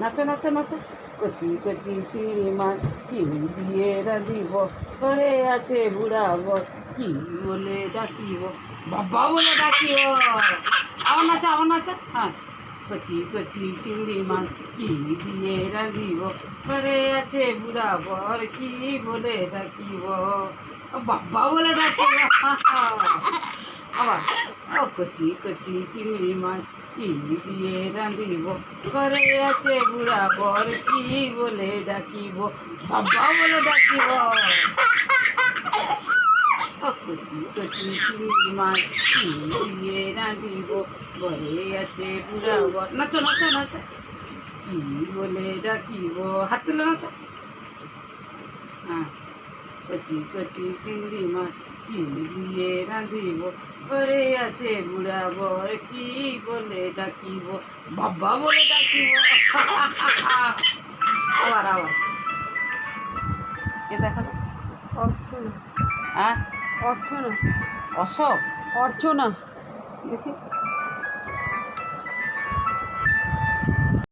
নাচো নাচো নাচো। কচি কচি চিংড়ি মাছ কি দিয়ে রাঁধিব, ঘরে আছে বুড়া বর, কি বলে ডাকিব, বাবা বলে ডাকিব। আবার নাচো আবার নাচো। হ্যাঁ, কচি কচি চিংড়ি মাছ কি দিয়ে রাঁধিব, ঘরে আছে বুড়া বর, কি বলে ডাকিব, বাবা বলে ডাকিব। আবার, ও কচি কচি চিংড়ি মাছ কি দিয়ে রাঁধিব, ঘরে আছে বুড়া বর, কি বলে ডাকিব, বাবা বলে ডাকিব। ও কচি কচি চিংড়ি মাছ কি দিয়ে রাঁধিব, ঘরে আছে বুড়া বর, নাচো নাচো নাচো, কি বলে ডাকিব, হাত তুলে নাচো। হ্যাঁ, কচি কচি চিংড়ি মাছ কি দিয়ে রাঁধিব, ঘরে আছে বুড়া বর, কি বলে ডাকিব, বাবা বলে ডাকিব। আবার আবার এ দেখা তো। অর্চনা। হ্যাঁ, অর্চনা। অশোক। অর্চনা। দেখি